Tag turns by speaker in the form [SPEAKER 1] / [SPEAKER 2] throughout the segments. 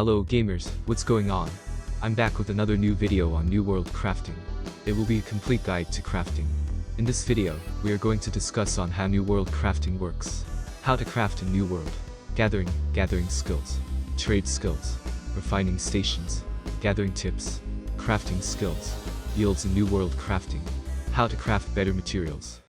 [SPEAKER 1] Hello gamers, what's going on? I'm back with another new video on New World Crafting. It will be a complete guide to crafting. In this video, we are going to discuss on how New World Crafting works, how to craft in New World, gathering skills, trade skills, refining stations, gathering tips, crafting skills, yields in New World Crafting, how to craft better materials.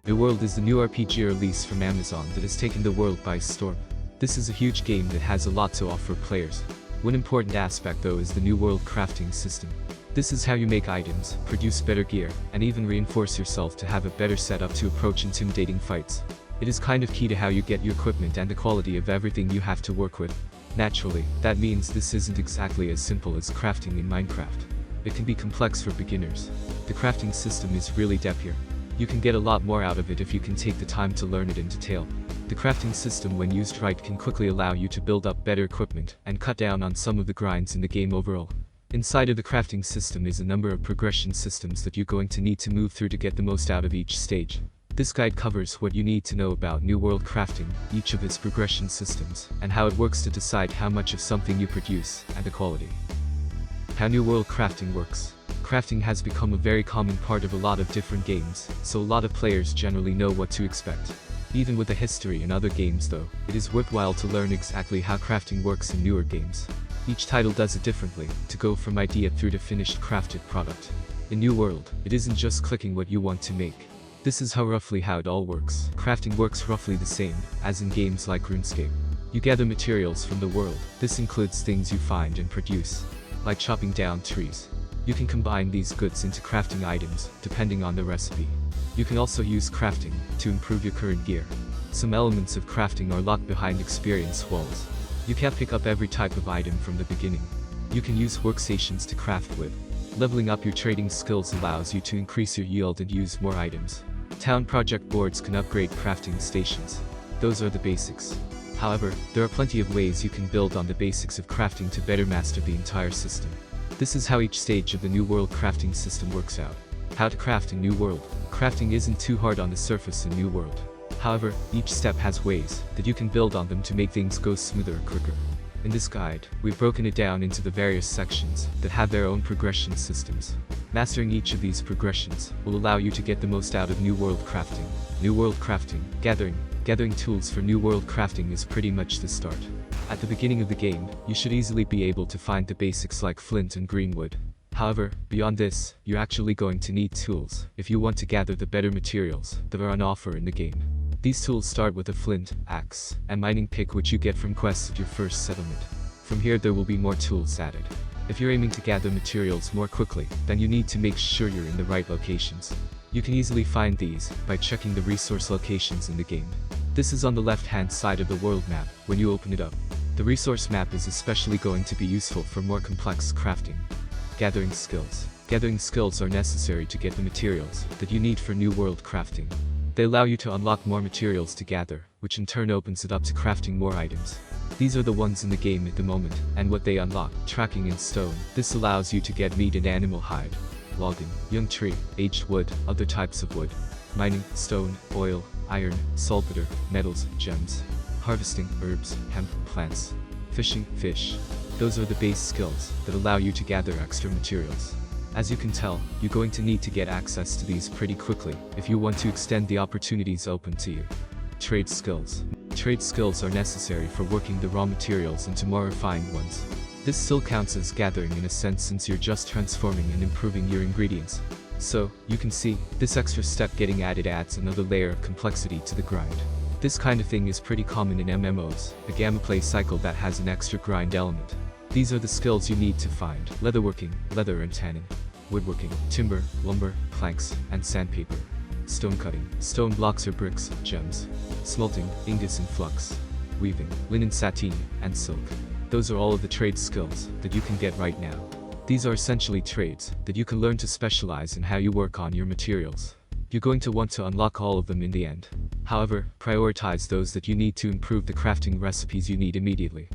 [SPEAKER 1] New World is the new RPG release from Amazon that has taken the world by storm. This is a huge game that has a lot to offer players. One important aspect though is the New World Crafting system. This is how you make items, produce better gear, and even reinforce yourself to have a better setup to approach intimidating fights. It is kind of key to how you get your equipment and the quality of everything you have to work with. Naturally, that means this isn't exactly as simple as crafting in Minecraft. It can be complex for beginners. The crafting system is really depth here. You can get a lot more out of it if you can take the time to learn it in detail. The crafting system when used right can quickly allow you to build up better equipment and cut down on some of the grinds in the game overall. Inside of the crafting system is a number of progression systems that you're going to need to move through to get the most out of each stage. This guide covers what you need to know about New World Crafting, each of its progression systems, and how it works to decide how much of something you produce, and the quality. How New World Crafting works. Crafting has become a very common part of a lot of different games, so a lot of players generally know what to expect. Even with the history in other games though, it is worthwhile to learn exactly how crafting works in newer games. Each title does it differently, to go from idea through to finished crafted product. In New World, it isn't just clicking what you want to make. This is roughly how it all works. Crafting works roughly the same, as in games like RuneScape. You gather materials from the world. This includes things you find and produce, like chopping down trees. You can combine these goods into crafting items, depending on the recipe. You can also use crafting to improve your current gear. Some elements of crafting are locked behind experience walls. You can't pick up every type of item from the beginning. You can use workstations to craft with. Leveling up your trading skills allows you to increase your yield and use more items. Town project boards can upgrade crafting stations. Those are the basics. However, there are plenty of ways you can build on the basics of crafting to better master the entire system. This is how each stage of the New World Crafting system works out. How to craft in New World. Crafting isn't too hard on the surface in New World. However, each step has ways that you can build on them to make things go smoother or quicker. In this guide, we've broken it down into the various sections that have their own progression systems. Mastering each of these progressions will allow you to get the most out of New World Crafting. New World Crafting. Gathering tools for New World Crafting is pretty much the start. At the beginning of the game, you should easily be able to find the basics like flint and greenwood. However, beyond this, you're actually going to need tools if you want to gather the better materials that are on offer in the game. These tools start with a flint, axe, and mining pick which you get from quests at your first settlement. From here there will be more tools added. If you're aiming to gather materials more quickly, then you need to make sure you're in the right locations. You can easily find these by checking the resource locations in the game. This is on the left-hand side of the world map when you open it up. The resource map is especially going to be useful for more complex crafting. Gathering skills. Gathering skills are necessary to get the materials that you need for New World Crafting. They allow you to unlock more materials to gather, which in turn opens it up to crafting more items. These are the ones in the game at the moment, and what they unlock. Tracking in stone. This allows you to get meat and animal hide. Logging. Young tree, aged wood, other types of wood. Mining, stone, oil, iron, saltwater, metals, gems. Harvesting, herbs, hemp, plants. Fishing, fish. Those are the base skills that allow you to gather extra materials. As you can tell, you're going to need to get access to these pretty quickly if you want to extend the opportunities open to you. Trade skills. Trade skills are necessary for working the raw materials into more refined ones. This still counts as gathering in a sense since you're just transforming and improving your ingredients. So, you can see, this extra step getting added adds another layer of complexity to the grind. This kind of thing is pretty common in MMOs, a gameplay cycle that has an extra grind element. These are the skills you need to find: leatherworking, leather and tanning; woodworking, timber, lumber, planks, and sandpaper; stone cutting, stone blocks or bricks, gems; smelting, ingots and flux; weaving, linen, sateen, and silk. Those are all of the trade skills that you can get right now. These are essentially trades that you can learn to specialize in how you work on your materials. You're going to want to unlock all of them in the end. However, prioritize those that you need to improve the crafting recipes you need immediately.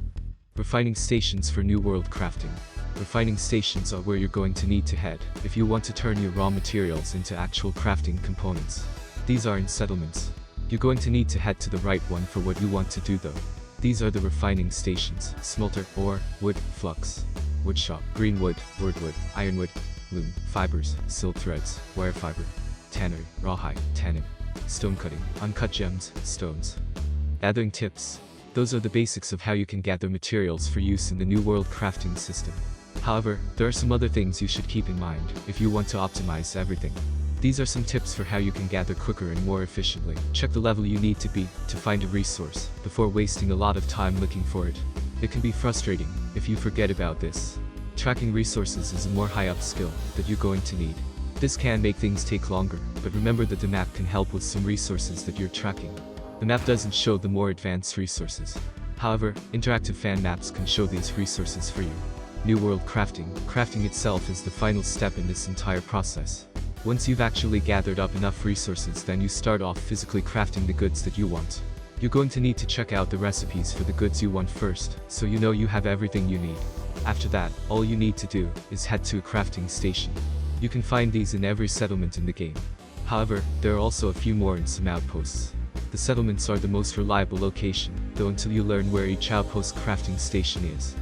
[SPEAKER 1] Refining stations for New World Crafting. Refining stations are where you're going to need to head if you want to turn your raw materials into actual crafting components. These are in settlements. You're going to need to head to the right one for what you want to do though. These are the refining stations: smelter, ore, wood, flux, woodshop, green wood, wood, ironwood, loom, fibers, silk threads, wire fiber, tannery, rawhide, tannin, stone cutting, uncut gems, stones. Gathering tips. Those are the basics of how you can gather materials for use in the New World crafting system. However, there are some other things you should keep in mind if you want to optimize everything. These are some tips for how you can gather quicker and more efficiently. Check the level you need to be to find a resource before wasting a lot of time looking for it. It can be frustrating if you forget about this. Tracking resources is a more high-up skill that you're going to need. This can make things take longer, but remember that the map can help with some resources that you're tracking. The map doesn't show the more advanced resources. However, interactive fan maps can show these resources for you. New World crafting. Crafting itself is the final step in this entire process. Once you've actually gathered up enough resources, then you start off physically crafting the goods that you want. You're going to need to check out the recipes for the goods you want first, so you know you have everything you need. After that, all you need to do is head to a crafting station. You can find these in every settlement in the game. However, there are also a few more in some outposts. The settlements are the most reliable location, though, until you learn where each outpost crafting station is.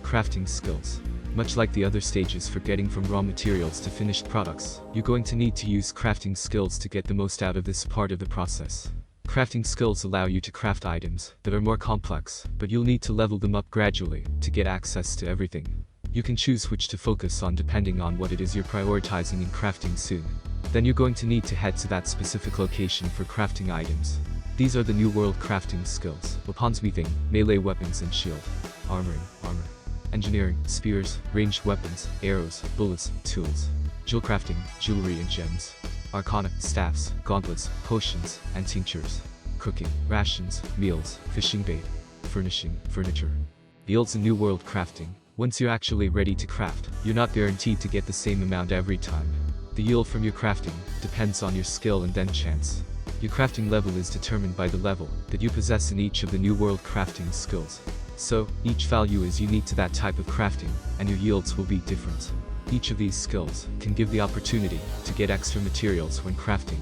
[SPEAKER 1] Crafting skills. Much like the other stages for getting from raw materials to finished products, you're going to need to use crafting skills to get the most out of this part of the process. Crafting skills allow you to craft items that are more complex, but you'll need to level them up gradually to get access to everything. You can choose which to focus on depending on what it is you're prioritizing in crafting soon. Then you're going to need to head to that specific location for crafting items. These are the New World crafting skills: weaponsmithing, melee weapons and shield, armor, engineering, spears, ranged weapons, arrows, bullets, tools, jewel crafting, jewelry and gems, arcana, staffs, gauntlets, potions, and tinctures, cooking, rations, meals, fishing bait, furnishing, furniture. Yields in New World crafting. Once you're actually ready to craft, you're not guaranteed to get the same amount every time. The yield from your crafting depends on your skill and then chance. Your crafting level is determined by the level that you possess in each of the New World crafting skills. So, each value is unique to that type of crafting, and your yields will be different. Each of these skills can give the opportunity to get extra materials when crafting.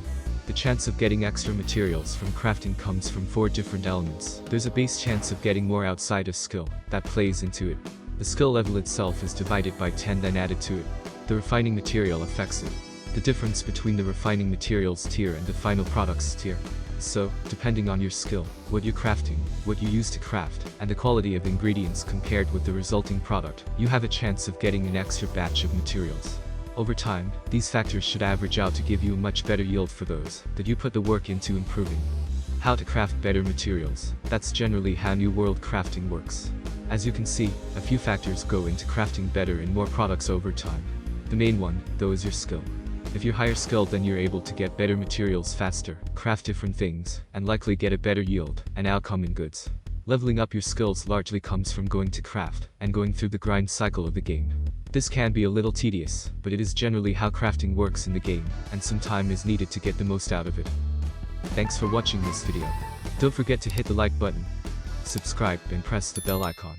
[SPEAKER 1] The chance of getting extra materials from crafting comes from 4 different elements. There's a base chance of getting more outside a skill that plays into it. The skill level itself is divided by 10 then added to it. The refining material affects it. The difference between the refining materials tier and the final products tier. So, depending on your skill, what you're crafting, what you use to craft, and the quality of ingredients compared with the resulting product, you have a chance of getting an extra batch of materials. Over time, these factors should average out to give you a much better yield for those that you put the work into improving. How to craft better materials. That's generally how New World crafting works. As you can see, a few factors go into crafting better and more products over time. The main one, though, is your skill. If you're higher skilled, then you're able to get better materials faster, craft different things, and likely get a better yield and outcome in goods. Leveling up your skills largely comes from going to craft and going through the grind cycle of the game. This can be a little tedious, but it is generally how crafting works in the game, and some time is needed to get the most out of it. Thanks for watching this video. Don't forget to hit the like button, subscribe, and press the bell icon.